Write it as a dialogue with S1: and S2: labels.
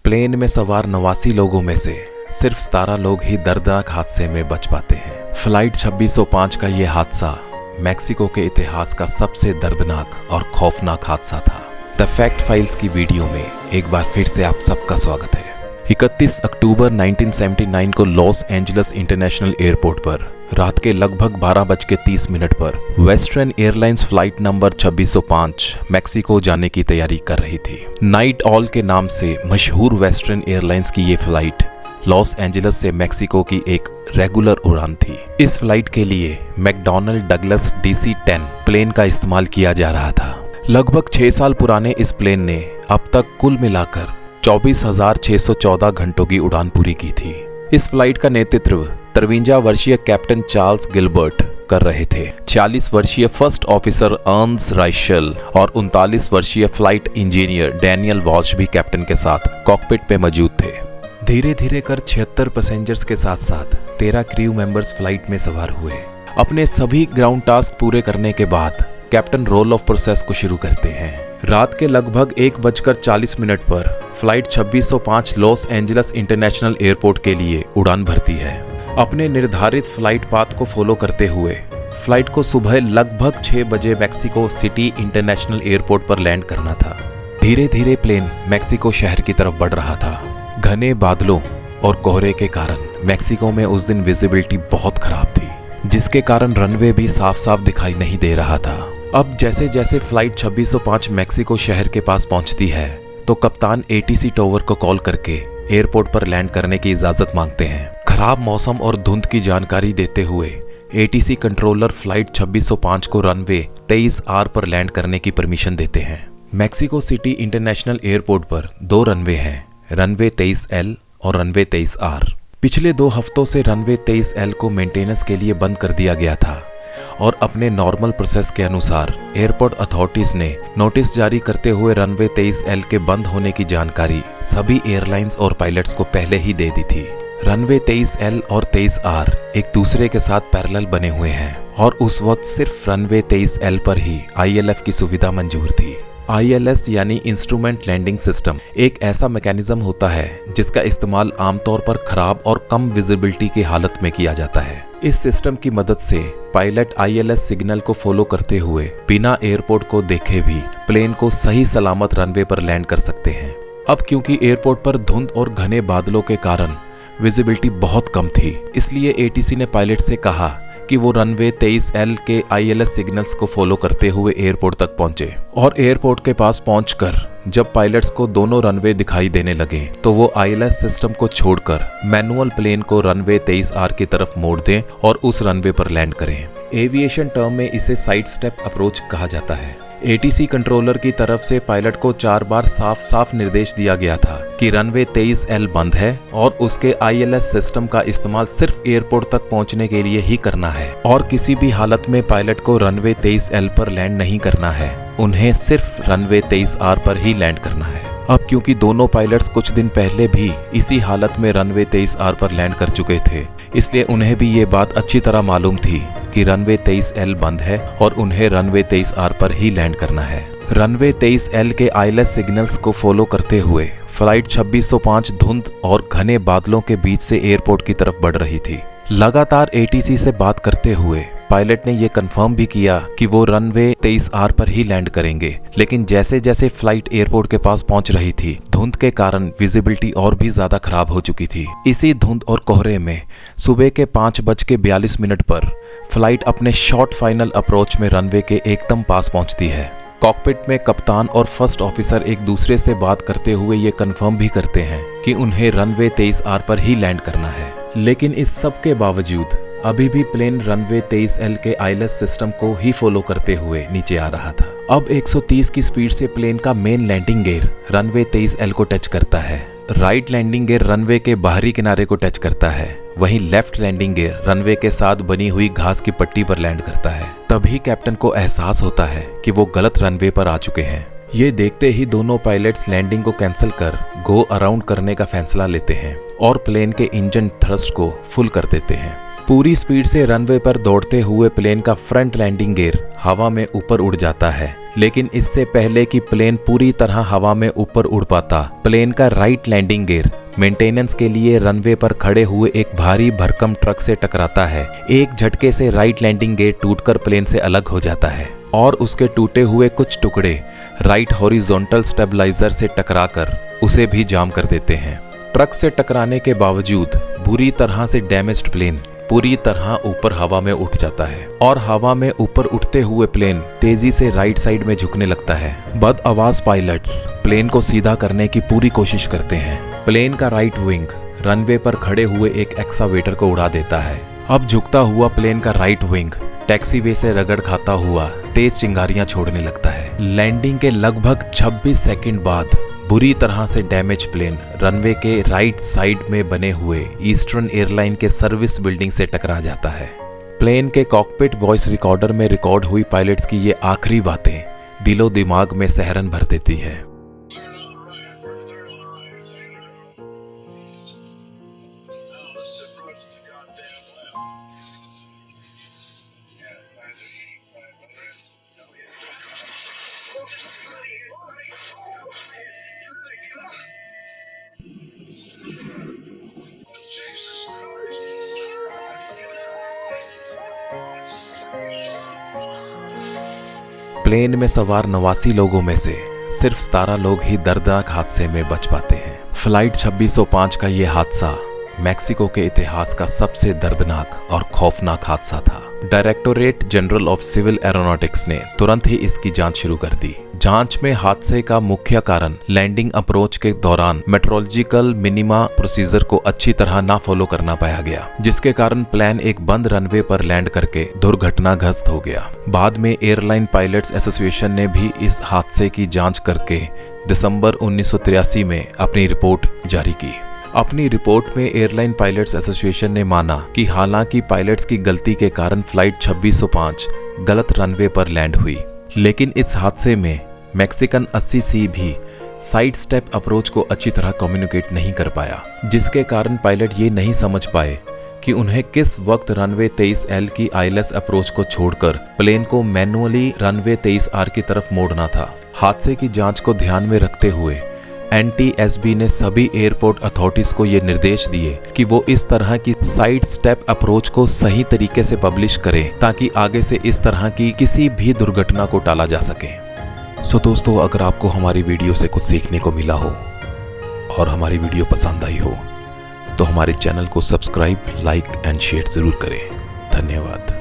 S1: Plane में सवार 89 लोगों में से सिर्फ 17 लोग ही दर्दनाक हादसे में बच पाते हैं। फ्लाइट 2605 का ये हादसा मैक्सिको के इतिहास का सबसे दर्दनाक और खौफनाक हादसा था। द फैक्ट फाइल्स की वीडियो में एक बार फिर से आप सबका स्वागत है। 31 अक्टूबर 1979 को लॉस एंजलिस इंटरनेशनल एयरपोर्ट पर रात के लगभग 12:30 पर western airlines flight number 2605 Mexico जाने की तैयारी कर रही थी। नाइट ऑल के नाम से मशहूर वेस्टर्न एयरलाइंस की ये फ्लाइट लॉस एंजलिस से मैक्सिको की एक रेगुलर उड़ान थी। इस फ्लाइट के लिए मैकडॉनल्ड डगलस DC-10 प्लेन का इस्तेमाल किया जा रहा था। लगभग 6 साल पुराने इस प्लेन ने अब तक कुल मिलाकर 24,614 घंटों की उड़ान पूरी की थी। इस फ्लाइट का नेतृत्व 53 वर्षीय कैप्टन चार्ल्स गिलबर्ट कर रहे थे। 40 वर्षीय फर्स्ट ऑफिसर अर्न्स्ट राइशेल और 39 वर्षीय फ्लाइट इंजीनियर डैनियल वॉल्श भी कैप्टन के साथ कॉकपिट में मौजूद थे। धीरे धीरे कर 76 पैसेंजर्स के साथ साथ 13 क्रू मेंबर्स फ्लाइट में सवार हुए। अपने सभी ग्राउंड टास्क पूरे करने के बाद कैप्टन रोल ऑफ प्रोसेस को शुरू करते हैं। रात के लगभग 1:40 पर flight 2605 Los Angeles international airport के लिए उड़ान भरती है। अपने निर्धारित फ्लाइट पाथ को फॉलो करते हुए फ्लाइट को सुबह लगभग 6 बजे मैक्सिको सिटी इंटरनेशनल एयरपोर्ट पर लैंड करना था। धीरे धीरे प्लेन मैक्सिको शहर की तरफ बढ़ रहा था। घने बादलों और कोहरे के कारण मैक्सिको में उस दिन विजिबिलिटी बहुत खराब थी, जिसके कारण रनवे भी साफ साफ दिखाई नहीं दे रहा था। अब जैसे जैसे फ्लाइट 2605 मैक्सिको शहर के पास पहुंचती है तो कप्तान ATC टॉवर को कॉल करके एयरपोर्ट पर लैंड करने की इजाजत मांगते हैं। खराब मौसम और धुंध की जानकारी देते हुए ATC कंट्रोलर फ्लाइट 2605 को रनवे 23R पर लैंड करने की परमिशन देते हैं। मैक्सिको सिटी इंटरनेशनल एयरपोर्ट पर 2 रनवे हैं, रनवे 23L और रनवे 23R। पिछले 2 हफ्तों से रनवे 23L को मेंटेनेंस के लिए बंद कर दिया गया था और अपने नॉर्मल प्रोसेस के अनुसार एयरपोर्ट अथॉरिटीज ने नोटिस जारी करते हुए रनवे 23L के बंद होने की जानकारी सभी एयरलाइंस और पायलट्स को पहले ही दे दी थी। रनवे 23L और 23R एक दूसरे के साथ पैरेलल बने हुए हैं और उस वक्त सिर्फ रनवे 23L पर ही ILS की सुविधा मंजूर थी। ILS यानी इंस्ट्रूमेंट लैंडिंग सिस्टम एक ऐसा मैकेनिज्म होता है जिसका इस्तेमाल आमतौर पर खराब और कम विजिबिलिटी की हालत में किया जाता है। इस सिस्टम की मदद से पायलट ILS सिग्नल को फॉलो करते हुए बिना एयरपोर्ट को देखे भी प्लेन को सही सलामत रनवे पर लैंड कर सकते हैं। अब क्योंकि एयरपोर्ट पर धुंध और घने बादलों के कारण विजिबिलिटी बहुत कम थी, इसलिए ATC ने पायलट से कहा कि वो रनवे 23L के ILS सिग्नल्स को फॉलो करते हुए एयरपोर्ट तक पहुंचे और एयरपोर्ट के पास पहुंचकर जब पायलट्स को दोनों रनवे दिखाई देने लगे तो वो ILS सिस्टम को छोड़कर मैनुअल प्लेन को रनवे 23R की तरफ मोड़ दें और उस रनवे पर लैंड करें। एविएशन टर्म में इसे साइड स्टेप अप्रोच कहा जाता है। ATC कंट्रोलर की तरफ से पायलट को 4 बार साफ साफ निर्देश दिया गया था कि रनवे 23L बंद है और उसके ILS सिस्टम का इस्तेमाल सिर्फ एयरपोर्ट तक पहुंचने के लिए ही करना है और किसी भी हालत में पायलट को रनवे 23L पर लैंड नहीं करना है। उन्हें सिर्फ रनवे 23R पर ही लैंड करना है। अब क्योंकि दोनों पायलट्स कुछ दिन पहले भी इसी हालत में रनवे 23R पर लैंड कर चुके थे, इसलिए उन्हें भी ये बात अच्छी तरह मालूम थी कि रनवे 23L बंद है और उन्हें रनवे 23R पर ही लैंड करना है। रनवे 23L के ILS सिग्नल्स को फॉलो करते हुए फ्लाइट 2605 धुंध और घने बादलों के बीच से एयरपोर्ट की तरफ बढ़ रही थी। लगातार ATC से बात करते हुए पायलट ने यह कंफर्म भी किया कि वो रनवे 23R पर ही लैंड करेंगे, लेकिन जैसे जैसे फ्लाइट एयरपोर्ट के पास पहुंच रही थी धुंध के कारण विजिबिलिटी और भी ज्यादा खराब हो चुकी थी। इसी धुंध और कोहरे में सुबह के 5:42 पर फ्लाइट अपने शॉर्ट फाइनल अप्रोच में रनवे के एकदम पास पहुंचती है। कॉकपिट में कप्तान और फर्स्ट ऑफिसर एक दूसरे से बात करते हुए ये कंफर्म भी करते हैं कि उन्हें रनवे 23R पर ही लैंड करना है, लेकिन इस सब के बावजूद अभी भी प्लेन रनवे 23L के ILS सिस्टम को ही फॉलो करते हुए नीचे आ रहा था। अब 130 की स्पीड से प्लेन का main landing gear runway 23L को टच करता है। राइट लैंडिंग गियर रनवे के बाहरी किनारे को टच करता है, वहीं लेफ्ट लैंडिंग गियर रनवे के साथ बनी हुई घास की पट्टी पर लैंड करता है। तभी कैप्टन को एहसास होता है कि वो गलत रनवे पर आ चुके हैं। ये देखते ही दोनों पायलट्स लैंडिंग को कैंसिल कर गो अराउंड करने का फैसला लेते हैं और प्लेन के इंजन थ्रस्ट को फुल कर देते हैं। पूरी स्पीड से रनवे पर दौड़ते हुए प्लेन का फ्रंट लैंडिंग गियर हवा में ऊपर उड़ जाता है, लेकिन इससे पहले कि प्लेन पूरी तरह हवा में ऊपर उड़ पाता, प्लेन का राइट लैंडिंग गियर मेंटेनेंस के लिए रनवे पर खड़े हुए एक भारी भरकम ट्रक से टकराता है। एक झटके से राइट लैंडिंग गियर टूटकर प्लेन से अलग हो जाता है और उसके टूटे हुए कुछ टुकड़े राइट हॉरिजॉन्टल स्टेबलाइजर से टकराकर उसे भी जाम कर देते हैं। ट्रक से टकराने के बावजूद बुरी तरह से डैमेज्ड प्लेन पूरी तरह ऊपर हवा में उठ जाता है और हवा में ऊपर उठते हुए प्लेन तेजी से राइट साइड में झुकने लगता है। बदआवाज पायलट्स प्लेन को सीधा करने की पूरी कोशिश करते हैं। प्लेन का राइट विंग रनवे पर खड़े हुए एक एक्सावेटर को उड़ा देता है। अब झुकता हुआ प्लेन का राइट विंग टैक्सीवे से रगड़ खाता हुआ तेज चिंगारियां छोड़ने लगता है। लैंडिंग के लगभग 26 सेकंड बाद बुरी तरह से डैमेज प्लेन रनवे के राइट साइड में बने हुए ईस्टर्न एयरलाइन के सर्विस बिल्डिंग से टकरा जाता है। प्लेन के कॉकपिट वॉइस रिकॉर्डर में रिकॉर्ड हुई पायलट्स की ये आखिरी बातें दिलो दिमाग में सहरन भर देती है। प्लेन में सवार 89 लोगों में से सिर्फ 17 लोग ही दर्दनाक हादसे में बच पाते हैं। फ्लाइट 2605 का ये हादसा मैक्सिको के इतिहास का सबसे दर्दनाक और खौफनाक हादसा था। Directorate general of civil aeronautics ने तुरंत ही इसकी जांच शुरू कर दी। जांच में हादसे का मुख्य कारण लैंडिंग अप्रोच के दौरान मेट्रोलॉजिकल मिनिमा प्रोसीजर को अच्छी तरह ना फॉलो करना पाया गया, जिसके कारण प्लेन एक बंद रनवे पर लैंड करके दुर्घटनाग्रस्त हो गया। बाद में एयरलाइन पायलट्स एसोसिएशन ने भी इस हादसे की जांच करके दिसंबर 1983 में अपनी रिपोर्ट जारी की। अपनी रिपोर्ट में एयरलाइन पायलट्स एसोसिएशन ने माना कि हालांकि पायलट्स की गलती के कारण फ्लाइट 2605 गलत रनवे पर लैंड हुई, लेकिन इस हादसे में मैक्सिकन 80C भी साइड स्टेप अप्रोच को अच्छी तरह कम्युनिकेट नहीं कर पाया, जिसके कारण पायलट ये नहीं समझ पाए कि उन्हें किस वक्त रनवे 23L की ILS अप्रोच को छोड़कर प्लेन को मैनुअली रनवे 23R की तरफ मोड़ना था। हादसे की जांच को ध्यान में रखते हुए NTSB ने सभी एयरपोर्ट अथॉरिटीज को ये निर्देश दिए कि वो इस तरह की साइड स्टेप अप्रोच को सही तरीके से पब्लिश करें ताकि आगे से इस तरह की किसी भी दुर्घटना को टाला जा सके। सो दोस्तों, अगर आपको हमारी वीडियो से कुछ सीखने को मिला हो और हमारी वीडियो पसंद आई हो तो हमारे चैनल को सब्सक्राइब, लाइक एंड शेयर जरूर करें। धन्यवाद।